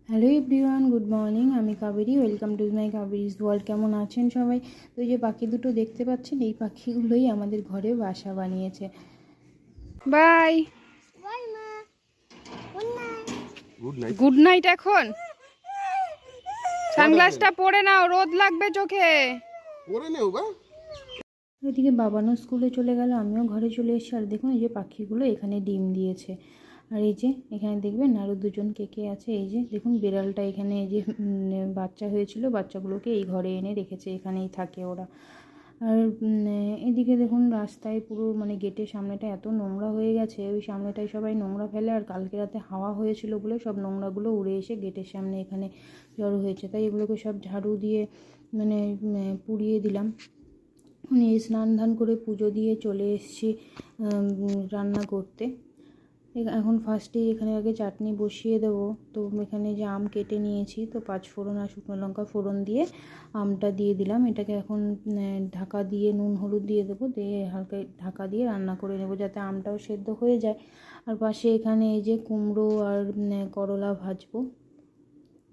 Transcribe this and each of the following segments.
Hello everyone, good morning. আমি Kaberi, welcome to my Kaberi's world. কেমন আছেন সবাই? তো এই যে পাখি দুটো দেখতে পাচ্ছেন, এই পাখিগুলোই আমাদের ঘরে বাসা বানিয়েছে। Bye good night. এখন সানগ্লাসটা পরে নাও, রোদ লাগবে চোখে। পরে নেও বা। এদিকে বাবানও স্কুলে চলে গেল, আমিও ঘরে চলে এসেছি। আর দেখুন এই যে পাখিগুলো এখানে ডিম দিয়েছে। আর এই যে এখানে দেখবেন আরও দুজন কেকে আছে। এই যে দেখুন বিড়ালটা এখানে এই যে বাচ্চা হয়েছিল, বাচ্চাগুলোকে এই ঘরে এনে রেখেছে, এখানেই থাকে ওরা। আর এদিকে দেখুন রাস্তায় পুরো মানে গেটের সামনেটা এত নোংরা হয়ে গেছে, ওই সামনেটায় সবাই নোংরা ফেলে। আর কালকে রাতে হাওয়া হয়েছিল বলে সব নোংরাগুলো উড়ে এসে গেটের সামনে এখানে জড়ো হয়েছে। তাই এগুলোকে সব ঝাড়ু দিয়ে মানে পুড়িয়ে দিলাম। নিয়ে স্নান ধান করে পুজো দিয়ে চলে এসেছি রান্না করতে। এখন ফার্স্টেই এখানে আগে চাটনি বসিয়ে দেবো। তো এখানে যে আম কেটে নিয়েছি, তো 5 ফোড়ন আর শুকনো লঙ্কা ফোড়ন দিয়ে আমটা দিয়ে দিলাম। এটাকে এখন ঢাকা দিয়ে নুন হলুদ দিয়ে দেবো, দিয়ে হালকা ঢাকা দিয়ে রান্না করে নেবো যাতে আমটাও সেদ্ধ হয়ে যায়। আর পাশে এখানে এই যে কুমড়ো আর করলা ভাজবো।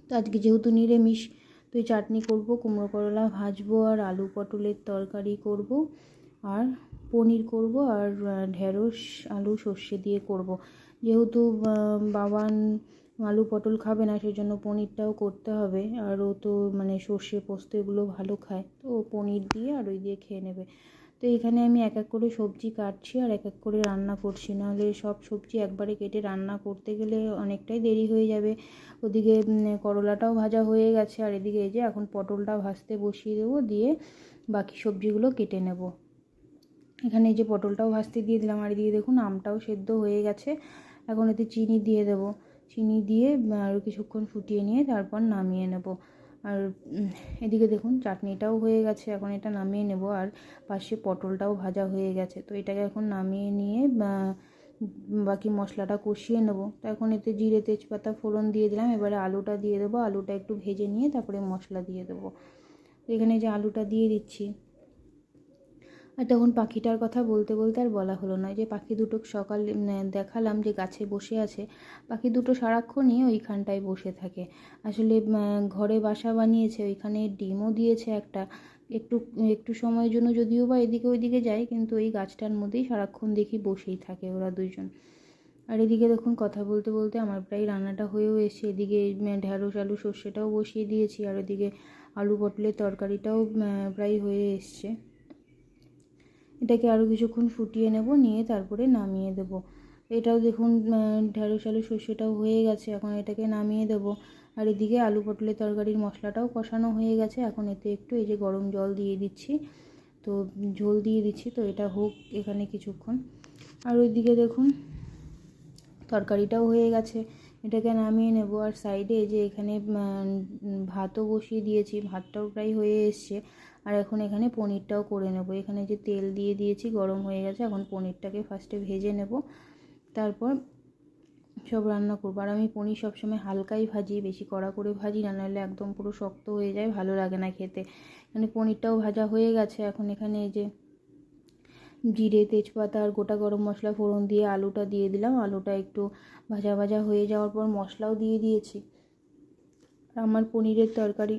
তো আজকে যেহেতু নিরামিষ, তো এই চাটনি করবো, কুমড়ো করলা ভাজবো, আর আলু পটলের তরকারি করব, আর পনির করব, আর ঢেঁড়স আলু সর্ষে দিয়ে করব। যেহেতু বাবান আলু পটল খাবে না, সেজন্য পনিরটাও করতে হবে। আর ও তো মানে সর্ষে পোস্ত এগুলো ভালো খায়, তো ও পনির দিয়ে আর ওই দিয়ে খেয়ে নেবে। তো এখানে আমি এক এক করে সবজি কাটছি আর এক এক করে রান্না করছি, নাহলে সব সবজি একবারে কেটে রান্না করতে গেলে অনেকটাই দেরি হয়ে যাবে। ওদিকে করলাটাও ভাজা হয়ে গেছে, আর এদিকে এই যে এখন পটলটা ভাজতে বসিয়ে দেবো, দিয়ে বাকি সবজিগুলো কেটে নেব। এখানে এই যে পটলটাও ভাজতে দিয়ে দিলাম, আর এদিকে দেখুন আমটাও সেদ্ধ হয়ে গেছে। এখন এতে চিনি দিয়ে দেবো, চিনি দিয়ে আরও কিছুক্ষণ ফুটিয়ে নিয়ে তারপর নামিয়ে নেব। আর এদিকে দেখুন চাটনিটাও হয়ে গেছে, এখন এটা নামিয়ে নেব। আর পাশে পটলটাও ভাজা হয়ে গেছে, তো এটাকে এখন নামিয়ে নিয়ে বাকি মশলাটা কষিয়ে নেব। তো এখন এতে জিরে তেজপাতা ফোড়ন দিয়ে দিলাম, এবারে আলুটা দিয়ে দেবো। আলুটা একটু ভেজে নিয়ে তারপরে মশলা দিয়ে দেবো। তো এখানে যে আলুটা দিয়ে দিচ্ছি। আর তখন পাখিটার কথা বলতে বলতে আর বলা হলো না, যে পাখি দুটো সকালে দেখালাম যে গাছে বসে আছে। পাখি দুটো সারাক্ষণই ওইখানটায় বসে থাকে। আসলে ঘরে বাসা বানিয়েছে, ওইখানে ডিমও দিয়েছে একটা। একটু একটু সময়ের জন্য যদিও বা এদিকে ওইদিকে যায়, কিন্তু এই গাছটার মধ্যেই সারাক্ষণ দেখি বসেই থাকে ওরা দুইজন। আর এদিকে দেখুন কথা বলতে বলতে আমার প্রায় রান্নাটা হয়েও এসে, এদিকে ঢ্যাঁড়স আলু সর্ষেটাও বসিয়ে দিয়েছি, আর ওদিকে আলু পটলের তরকারিটাও প্রায় হয়ে এসছে। এটাকে আরও কিছুক্ষণ ফুটিয়ে নেব, নিয়ে তারপরে নামিয়ে দেব। এটাও দেখুন ঢ্যাঁড়স আলু সর্ষেটাও হয়ে গেছে, এখন এটাকে নামিয়ে দেব। আর এদিকে আলু পটলের তরকারির মশলাটাও কষানো হয়ে গেছে, এখন এতে একটু এই যে গরম জল দিয়ে দিচ্ছি, তো ঝোল দিয়ে দিচ্ছি। তো এটা হোক এখানে কিছুক্ষণ। আর ওইদিকে দেখুন তরকারিটাও হয়ে গেছে, এটাকে নামিয়ে নেব। আর সাইডে যে এখানে ভাতও বসিয়ে দিয়েছি, ভাতটাও প্রায় হয়ে এসছে। আর এখন এখানে পনিরটাও করে নেব। এখানে যে তেল দিয়ে দিয়েছি, গরম হয়ে গেছে, এখন পনিরটাকে ফার্স্টে ভেজে নেব, তারপর সব রান্না করবো। আর আমি পনির সবসময় হালকাই ভাজি, বেশি কড়া করে ভাজি না, নাহলে একদম পুরো শক্ত হয়ে যায়, ভালো লাগে না খেতে। এখানে পনিরটাও ভাজা হয়ে গেছে, এখন এখানে এই যে জিরে তেজপাতা আর গোটা গরম মশলা ফোড়ন দিয়ে আলুটা দিয়ে দিলাম। আলুটা একটু ভাজা ভাজা হয়ে যাওয়ার পর মশলাও দিয়ে দিয়েছি। আর আমার পনিরের তরকারি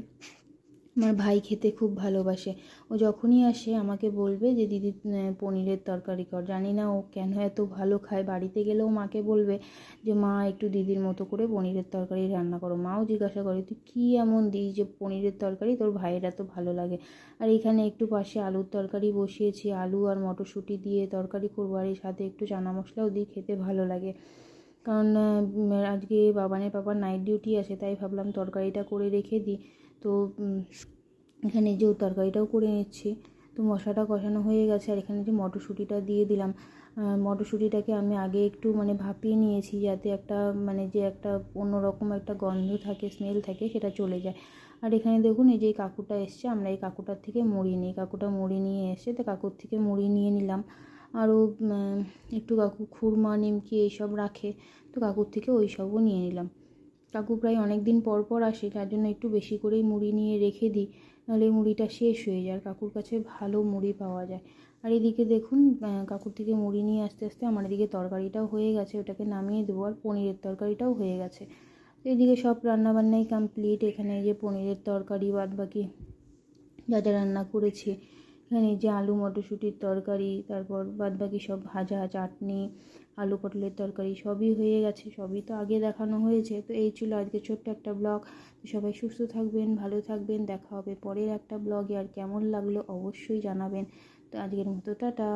আমার ভাই খেতে খুব ভালোবাসে। ও যখনই আসে আমাকে বলবে যে দিদি পনিরের তরকারি কর। জানি না ও কেন এত ভালো খায়, বাড়িতে গেলেও মাকে বলবে যে মা একটু দিদির মতো করে পনিরের তরকারি রান্না করো। মাও জিজ্ঞাসা করে তুই কী এমন দিস যে পনিরের তরকারি তোর ভাইয়ের এত ভালো লাগে। আর এখানে একটু পাশে আলুর তরকারি বসিয়েছি, আলু আর মটরশুঁটি দিয়ে তরকারি করবো, আর এর সাথে একটু চানা মশলাও দিই, খেতে ভালো লাগে। কারণ আজকে পাপার নাইট ডিউটি আছে, তাই ভাবলাম তরকারিটা করে রেখে দিই। তো এখানে যে তরকারিটাও করে নিচ্ছি। তো মশলাটা কষানো হয়ে গেছে, আর এখানে যে মটরশুঁটিটা দিয়ে দিলাম। মটরশুঁটিটাকে আমি আগে একটু মানে ভাপিয়ে নিয়েছি, যাতে একটা মানে যে একটা অন্যরকম একটা গন্ধ থাকে, স্মেল থাকে, সেটা চলে যায়। আর এখানে দেখুন এই যে কাকুটা এসছে, আমরা এই কাকুটার থেকে মুড়ি নিই। কাকুটা মুড়ি নিয়ে এসে, তো কাকুর থেকে মুড়ি নিয়ে নিলাম। আরও একটু কাকু খুরমা নিমকি এইসব রাখে, তো কাকুর থেকে ওই সবও নিয়ে নিলাম। কাকু প্রায় অনেক দিন পর পর আসে, যার জন্য একটু বেশি করেই মুড়ি নিয়ে রেখে দিই, নাহলে মুড়িটা শেষ হয়ে যায়। কাকুর কাছে ভালো মুড়ি পাওয়া যায়। আর এদিকে দেখুন কাকুর থেকে মুড়ি নিয়ে আস্তে আস্তে আমার এদিকে তরকারিটাও হয়ে গেছে, ওটাকে নামিয়ে দেবো। আর পনিরের তরকারিটাও হয়ে গেছে। এদিকে সব রান্নাবান্নাই কমপ্লিট। এখানে এই যে পনিরের তরকারি, বাদ বাকি যা যা রান্না করেছি, এখানে যে আলু মটরশুঁটির তরকারি, তারপর বাদ বাকি সব ভাজা, চাটনি, আলু পটলের তরকারি সবই হয়ে গেছে। সবই তো আগে দেখানো হয়েছে। তো এই ছিল আজকে ছোট্ট একটা ব্লগ। তো সবাই সুস্থ থাকবেন, ভালো থাকবেন, দেখা হবে পরের একটা ব্লগে। আর কেমন লাগলো অবশ্যই জানাবেন। তো আজকের মতো টাটা।